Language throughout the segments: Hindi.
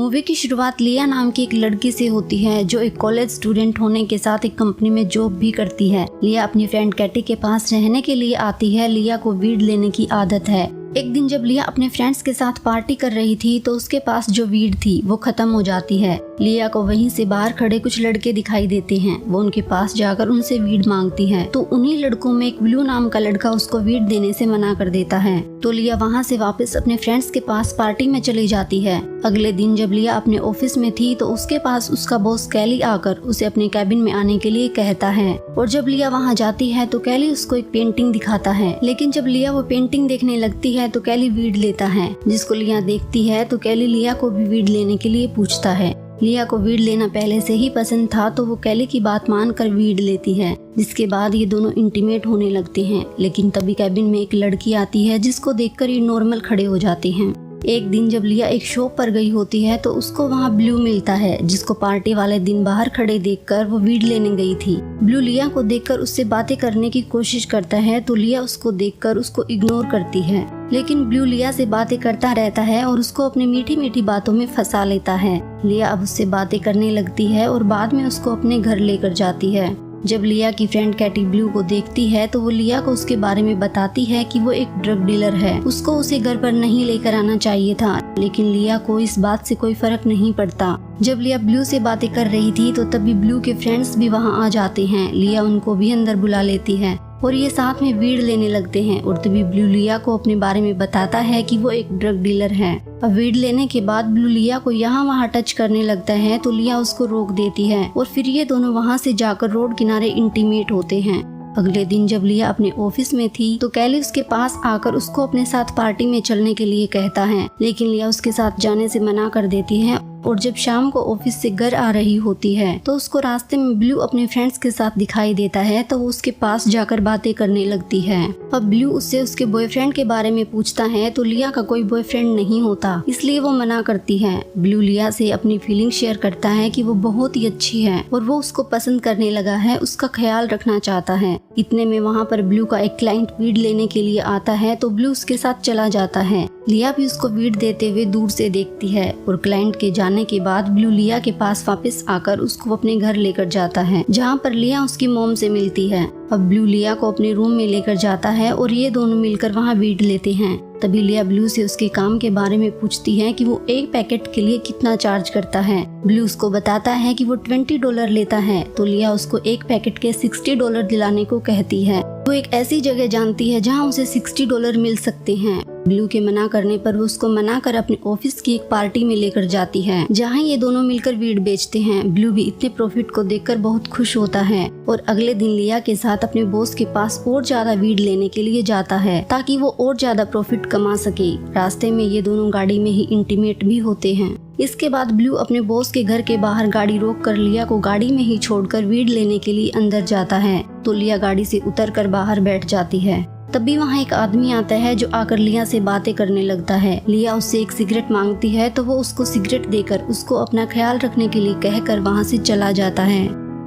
मूवी की शुरुआत लिया नाम की एक लड़की से होती है जो एक कॉलेज स्टूडेंट होने के साथ एक कंपनी में जॉब भी करती है। लिया अपनी फ्रेंड कैटी के पास रहने के लिए आती है। लिया को वीड लेने की आदत है। एक दिन जब लिया अपने फ्रेंड्स के साथ पार्टी कर रही थी तो उसके पास जो वीड थी वो खत्म हो जाती है। लिया को वहीं से बाहर खड़े कुछ लड़के दिखाई देते हैं। वो उनके पास जाकर उनसे वीड मांगती है तो उन्हीं लड़कों में एक ब्लू नाम का लड़का उसको वीड देने से मना कर देता है। तो लिया वहाँ से वापस अपने फ्रेंड्स के पास पार्टी में चली जाती है। अगले दिन जब लिया अपने ऑफिस में थी तो उसके पास उसका बॉस कैली आकर उसे अपने कैबिन में आने के लिए कहता है। और जब लिया वहाँ जाती है तो कैली उसको एक पेंटिंग दिखाता है। लेकिन जब लिया वो पेंटिंग देखने लगती है तो कैली वीड लेता है, जिसको लिया देखती है तो कैली लिया को भी वीड लेने के लिए पूछता है। लिया को वीड लेना पहले से ही पसंद था तो वो कैली की बात मानकर वीड लेती है, जिसके बाद ये दोनों इंटीमेट होने लगते हैं। लेकिन तभी कैबिन में एक लड़की आती है जिसको देखकर ये नॉर्मल खड़े हो जाते हैं। एक दिन जब लिया एक शॉप पर गई होती है तो उसको वहाँ ब्लू मिलता है, जिसको पार्टी वाले दिन बाहर खड़े देखकर वो वीड लेने गई थी। ब्लू लिया को देखकर उससे बातें करने की कोशिश करता है तो लिया उसको देखकर उसको इग्नोर करती है। लेकिन ब्लू लिया से बातें करता रहता है और उसको अपनी मीठी मीठी बातों में फंसा लेता है। लिया अब उससे बातें करने लगती है और बाद में उसको अपने घर लेकर जाती है। जब लिया की फ्रेंड कैटी ब्लू को देखती है तो वो लिया को उसके बारे में बताती है कि वो एक ड्रग डीलर है, उसको उसे घर पर नहीं लेकर आना चाहिए था। लेकिन लिया को इस बात से कोई फर्क नहीं पड़ता। जब लिया ब्लू से बातें कर रही थी तो तभी ब्लू के फ्रेंड्स भी वहाँ आ जाते हैं। लिया उनको भी अंदर बुला लेती है और ये साथ में वीड लेने लगते हैं। और तभी ब्लू लिया को अपने बारे में बताता है कि वो एक ड्रग डीलर है। अब वीड लेने के बाद ब्लू लिया को यहाँ वहाँ टच करने लगता है तो लिया उसको रोक देती है और फिर ये दोनों वहाँ से जाकर रोड किनारे इंटीमेट होते हैं। अगले दिन जब लिया अपने ऑफिस में थी तो कैली उसके पास आकर उसको अपने साथ पार्टी में चलने के लिए कहता है, लेकिन लिया उसके साथ जाने से मना कर देती है। और जब शाम को ऑफिस से घर आ रही होती है तो उसको रास्ते में ब्लू अपने फ्रेंड्स के साथ दिखाई देता है तो वो उसके पास जाकर बातें करने लगती है। अब ब्लू उससे उसके बॉयफ्रेंड के बारे में पूछता है तो लिया का कोई बॉयफ्रेंड नहीं होता, इसलिए वो मना करती है। ब्लू लिया से अपनी फीलिंग शेयर करता है कि वो बहुत ही अच्छी है और वो उसको पसंद करने लगा है, उसका ख्याल रखना चाहता है। इतने में वहाँ पर ब्लू का एक क्लाइंट वीड लेने के लिए आता है तो ब्लू उसके साथ चला जाता है। लिया भी उसको वीड देते हुए दूर से देखती है और क्लाइंट के जाने के बाद ब्लू लिया के पास वापस आकर उसको अपने घर लेकर जाता है, जहाँ पर लिया उसकी मॉम से मिलती है। अब ब्लू लिया को अपने रूम में लेकर जाता है और ये दोनों मिलकर वहाँ वीड लेते हैं। तभी लिया ब्लू से उसके काम के बारे में पूछती है कि वो एक पैकेट के लिए कितना चार्ज करता है। ब्लू उसको बताता है कि वो $20 लेता है तो लिया उसको एक पैकेट के $60 दिलाने को कहती है। वो एक ऐसी जगह जानती है जहाँ उसे $60 मिल सकते हैं। ब्लू के मना करने पर वो उसको मना कर अपने ऑफिस की एक पार्टी में लेकर जाती है, जहाँ ये दोनों मिलकर वीड बेचते हैं। ब्लू भी इतने प्रॉफिट को देखकर बहुत खुश होता है और अगले दिन लिया के साथ अपने बॉस के पास और ज्यादा वीड लेने के लिए जाता है ताकि वो और ज्यादा प्रॉफिट कमा सके। रास्ते में ये दोनों गाड़ी में ही इंटीमेट भी होते हैं। इसके बाद ब्लू अपने बॉस के घर के बाहर गाड़ी रोक कर लिया को गाड़ी में ही छोड़कर वीड लेने के लिए अंदर जाता है तो लिया गाड़ी से उतरकर बाहर बैठ जाती है। तभी वहाँ एक आदमी आता है जो आकर लिया से बातें करने लगता है। लिया उससे एक सिगरेट मांगती है तो वो उसको सिगरेट देकर उसको अपना ख्याल रखने के लिए कहकर वहाँ से चला जाता है।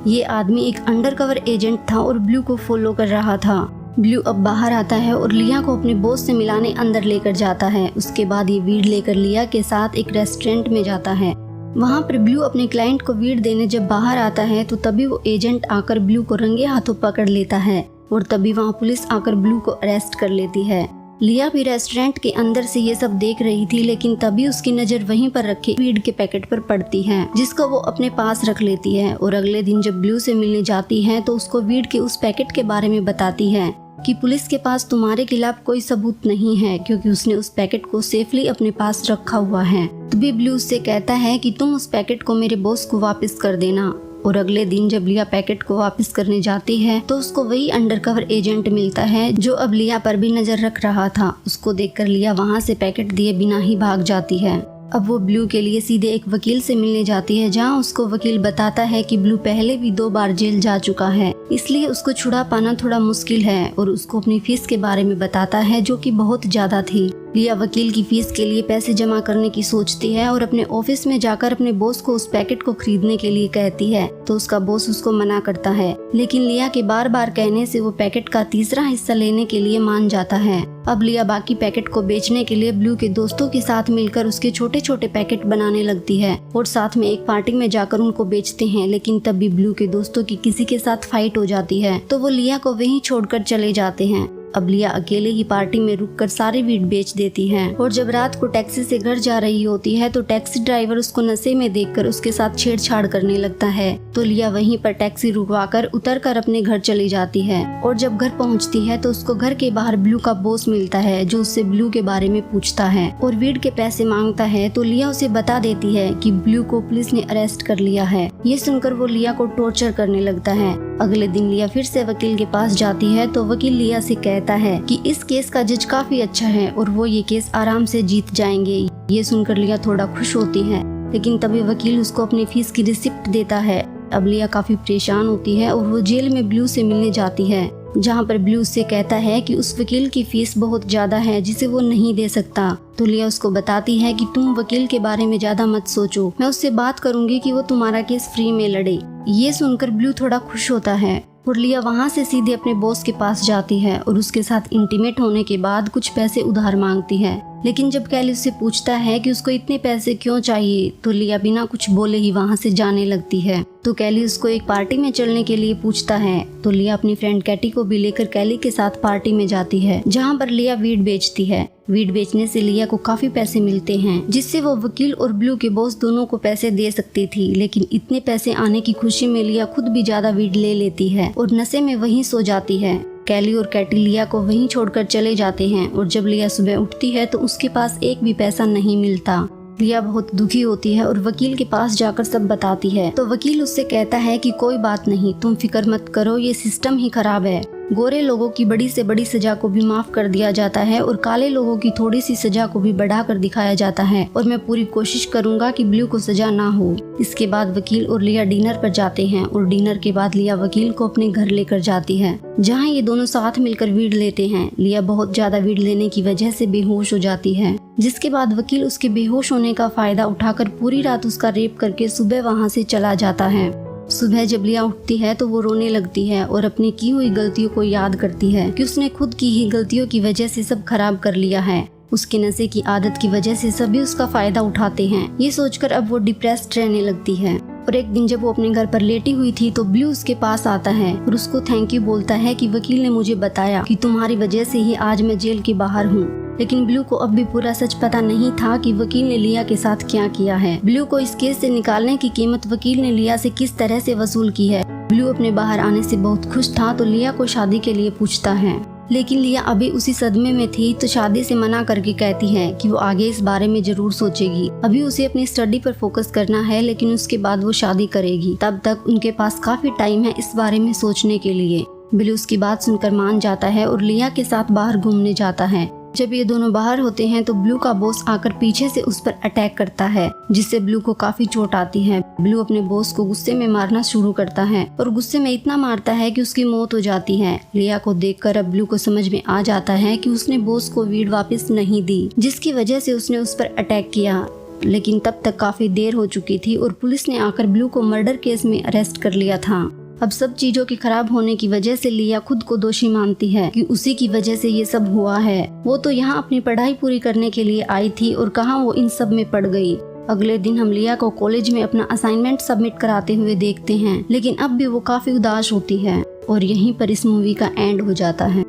ये आदमी एक अंडरकवर एजेंट था और ब्लू को फॉलो कर रहा था। ब्लू अब बाहर आता है और लिया को अपने बॉस से मिलाने अंदर लेकर जाता है। उसके बाद ये वीड लेकर लिया के साथ एक रेस्टोरेंट में जाता है। वहाँ पर ब्लू अपने क्लाइंट को वीड देने जब बाहर आता है तो तभी वो एजेंट आकर ब्लू को रंगे हाथों पकड़ लेता है और तभी वहाँ पुलिस आकर ब्लू को अरेस्ट कर लेती है। लिया भी रेस्टोरेंट के अंदर से ये सब देख रही थी, लेकिन तभी उसकी नजर वहीं पर रखे वीड के पैकेट पर पड़ती है, जिसको वो अपने पास रख लेती है। और अगले दिन जब ब्लू से मिलने जाती है तो उसको वीड के उस पैकेट के बारे में बताती है कि पुलिस के पास तुम्हारे खिलाफ कोई सबूत नहीं है क्योंकि उसने उस पैकेट को सेफली अपने पास रखा हुआ है। तभी ब्लू उससे कहता है कि तुम उस पैकेट को मेरे बॉस को वापस कर देना। और अगले दिन जब लिया पैकेट को वापस करने जाती है तो उसको वही अंडरकवर एजेंट मिलता है जो अब लिया पर भी नजर रख रहा था। उसको देखकर लिया वहाँ से पैकेट दिए बिना ही भाग जाती है। अब वो ब्लू के लिए सीधे एक वकील से मिलने जाती है, जहाँ उसको वकील बताता है कि ब्लू पहले भी 2 बार जेल जा चुका है, इसलिए उसको छुड़ा पाना थोड़ा मुश्किल है और उसको अपनी फीस के बारे में बताता है जो कि बहुत ज्यादा थी। लिया वकील की फीस के लिए पैसे जमा करने की सोचती है और अपने ऑफिस में जाकर अपने बॉस को उस पैकेट को खरीदने के लिए कहती है, तो उसका बॉस उसको मना करता है। लेकिन लिया के बार बार कहने से वो पैकेट का तीसरा हिस्सा लेने के लिए मान जाता है। अब लिया बाकी पैकेट को बेचने के लिए ब्लू के दोस्तों के साथ मिलकर उसके छोटे छोटे पैकेट बनाने लगती है और साथ में एक पार्टी में जाकर उनको बेचते हैं। लेकिन तब भी ब्लू के दोस्तों की किसी के साथ फाइट हो जाती है, तो वो लिया को वहीं छोड़कर चले जाते हैं। अब लिया अकेले ही पार्टी में रुककर सारी वीड बेच देती है और जब रात को टैक्सी से घर जा रही होती है तो टैक्सी ड्राइवर उसको नशे में देखकर उसके साथ छेड़छाड़ करने लगता है। तो लिया वहीं पर टैक्सी रुकवाकर उतरकर अपने घर चली जाती है और जब घर पहुंचती है तो उसको घर के बाहर ब्लू का बॉस मिलता है, जो उससे ब्लू के बारे में पूछता है और वीड के पैसे मांगता है। तो लिया उसे बता देती है कि ब्लू को पुलिस ने अरेस्ट कर लिया है। ये सुनकर वो लिया को टॉर्चर करने लगता है। अगले दिन लिया फिर से वकील के पास जाती है तो वकील लिया से कहता है कि इस केस का जज काफी अच्छा है और वो ये केस आराम से जीत जाएंगे। ये सुनकर लिया थोड़ा खुश होती है, लेकिन तभी वकील उसको अपनी फीस की रिसिप्ट देता है। अब लिया काफी परेशान होती है और वो जेल में ब्लू से मिलने जाती है, जहाँ पर ब्लू उससे कहता है कि उस वकील की फीस बहुत ज्यादा है जिसे वो नहीं दे सकता। तो लिया उसको बताती है कि तुम वकील के बारे में ज्यादा मत सोचो, मैं उससे बात करूंगी कि वो तुम्हारा केस फ्री में लड़े। ये सुनकर ब्लू थोड़ा खुश होता है और लिया वहाँ से सीधे अपने बॉस के पास जाती है और उसके साथ इंटीमेट होने के बाद कुछ पैसे उधार मांगती है। लेकिन जब कैली उससे पूछता है कि उसको इतने पैसे क्यों चाहिए, तो लिया बिना कुछ बोले ही वहाँ से जाने लगती है। तो कैली उसको एक पार्टी में चलने के लिए पूछता है, तो लिया अपनी फ्रेंड कैटी को भी लेकर कैली के साथ पार्टी में जाती है, जहाँ पर लिया वीड बेचती है। वीड बेचने से लिया को काफी पैसे मिलते हैं, जिससे वो वकील और ब्लू के बॉस दोनों को पैसे दे सकती थी। लेकिन इतने पैसे आने की खुशी में लिया खुद भी ज्यादा वीड ले लेती है और नशे में वहीं सो जाती है। कैली और कैटी लिया को वहीं छोड़कर चले जाते हैं और जब लिया सुबह उठती है तो उसके पास एक भी पैसा नहीं मिलता। लिया बहुत दुखी होती है और वकील के पास जाकर सब बताती है। तो वकील उससे कहता है कि कोई बात नहीं, तुम फिक्र मत करो, ये सिस्टम ही खराब है। गोरे लोगों की बड़ी से बड़ी सजा को भी माफ कर दिया जाता है और काले लोगों की थोड़ी सी सजा को भी बढ़ा कर दिखाया जाता है और मैं पूरी कोशिश करूंगा कि ब्लू को सजा ना हो। इसके बाद वकील और लिया डिनर पर जाते हैं और डिनर के बाद लिया वकील को अपने घर लेकर जाती है, जहाँ ये दोनों साथ मिलकर वीड लेते हैं। लिया बहुत ज्यादा वीड लेने की वजह से बेहोश हो जाती है, जिसके बाद वकील उसके बेहोश होने का फायदा उठाकर पूरी रात उसका रेप करके सुबह वहाँ से चला जाता है। सुबह जब लिया उठती है तो वो रोने लगती है और अपनी की हुई गलतियों को याद करती है कि उसने खुद की ही गलतियों की वजह से सब खराब कर लिया है। उसके नशे की आदत की वजह से सभी उसका फायदा उठाते हैं। ये सोचकर अब वो डिप्रेस्ड रहने लगती है और एक दिन जब वो अपने घर पर लेटी हुई थी तो ब्लू उसके पास आता है और उसको थैंक यू बोलता है कि वकील ने मुझे बताया कि तुम्हारी वजह से ही आज मैं जेल के बाहर हूँ। लेकिन ब्लू को अब भी पूरा सच पता नहीं था कि वकील ने लिया के साथ क्या किया है। ब्लू को इस केस से निकालने की कीमत वकील ने लिया से किस तरह से वसूल की है। ब्लू अपने बाहर आने से बहुत खुश था तो लिया को शादी के लिए पूछता है, लेकिन लिया अभी उसी सदमे में थी तो शादी से मना करके कहती है कि वो आगे इस बारे में जरूर सोचेगी। अभी उसे अपनी स्टडी पर फोकस करना है, लेकिन उसके बाद वो शादी करेगी। तब तक उनके पास काफी टाइम है इस बारे में सोचने के लिए। ब्लू उसकी बात सुनकर मान जाता है और लिया के साथ बाहर घूमने जाता है। जब ये दोनों बाहर होते हैं तो ब्लू का बॉस आकर पीछे से उस पर अटैक करता है, जिससे ब्लू को काफी चोट आती है। ब्लू अपने बॉस को गुस्से में मारना शुरू करता है और गुस्से में इतना मारता है कि उसकी मौत हो जाती है। लिया को देखकर अब ब्लू को समझ में आ जाता है कि उसने बॉस को वीड वापस नहीं दी, जिसकी वजह से उसने उस पर अटैक किया। लेकिन तब तक काफी देर हो चुकी थी और पुलिस ने आकर ब्लू को मर्डर केस में अरेस्ट कर लिया था। अब सब चीजों के खराब होने की वजह से लिया खुद को दोषी मानती है कि उसी की वजह से ये सब हुआ है। वो तो यहाँ अपनी पढ़ाई पूरी करने के लिए आई थी और कहाँ वो इन सब में पड़ गई। अगले दिन हम लिया को कॉलेज में अपना असाइनमेंट सबमिट कराते हुए देखते हैं, लेकिन अब भी वो काफी उदास होती है और यहीं पर इस मूवी का एंड हो जाता है।